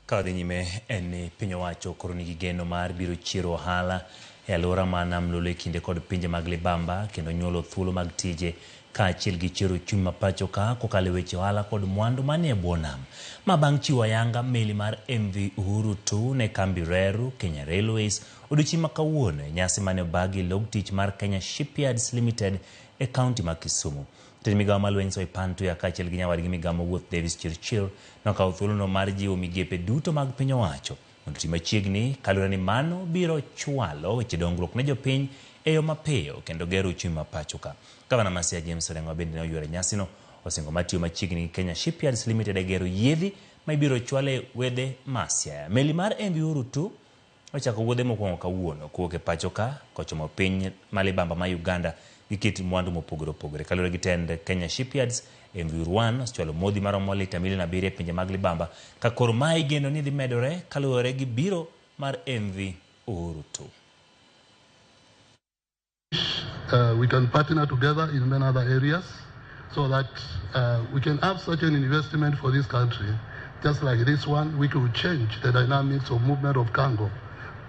Kadhi nyime en ni piny owacho koro nigi geno mar biro chiero ohala e alwora ma nam lolo e kinde kod pinje mag libamba kendo nyuolo thuolo mag tije kaachiel gi chiero chuny ma pacho ka kokalo e weche ohala kod mwandu manie bwo nam. Ma bang' chiwo ayanga meli mar MV Uhuru 2 ne kambi reru Kenya Railways odiochieng' ma kawuono e nyasi mane obagi log tich mar Kenya Shipyards Limited e kaunti ma Kisumu. Jatend migawo mar lweny Soipan Tuya kaachiel gi nyawadgi migawo mawuoth Davis Chirchir nokawo thuolono mar jiwo migepe duto mag piny owacho mondo tim machiegni kaluwore ni mano biro chwalo weche dongruok ne jopiny e yo mapiyo kendo gero uchumi ma pacho ka. Gavana ma Siaya James Orengo bende ne oyuoro nyasino osingo matiyo machiegni gi Kenya Shipyards Limited e gero yiedhi ma ibiro chwale wedhe ma Siaya. Meli mar MV Uhuru 2 ochako wuodhe mokwongo kawuono kowuok e pacho ka kochomo piny malibamba ma Uganda gi kit mwandu mopogore opogore. Kaluwore gi tend Kenya Shipyards, MV Uhuru 1 ochwalo modhi maromo lita milion 7 e pinje mag libamba ka koro ma igeno ni dhi medore kaluwore gi biro mar MV Uhuru 2. We can partner together in many other areas so that we can have such an investment for this country. Just like this one, we could change the dynamics of movement of cargo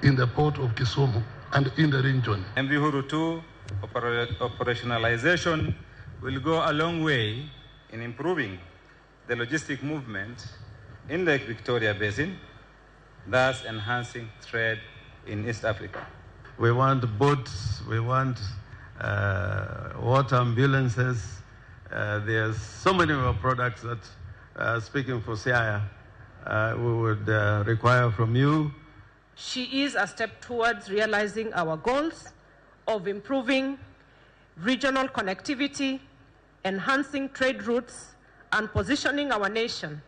in the port of Kisumu and in the region. MV Uhuru 2 operationalization will go a long way in improving the logistic movement in the Victoria Basin, thus enhancing trade in East Africa. We want boats, we want water ambulances. There's so many more products that, speaking for Siaya, we would require from you. She is a step towards realizing our goals of improving regional connectivity, enhancing trade routes, and positioning our nation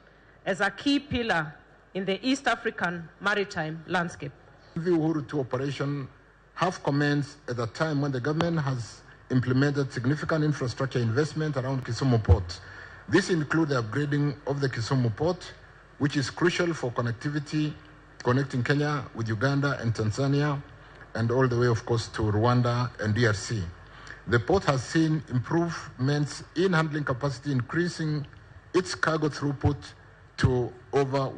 as a key pillar in the East African maritime landscape. The Uhuru 2 operation have commenced at a time when the government has implemented significant infrastructure investment around Kisumu Port. This includes the upgrading of the Kisumu Port, which is crucial for connectivity, connecting Kenya with Uganda and Tanzania, and all the way, of course, to Rwanda and DRC. The port has seen improvements in handling capacity, increasing its cargo throughput to over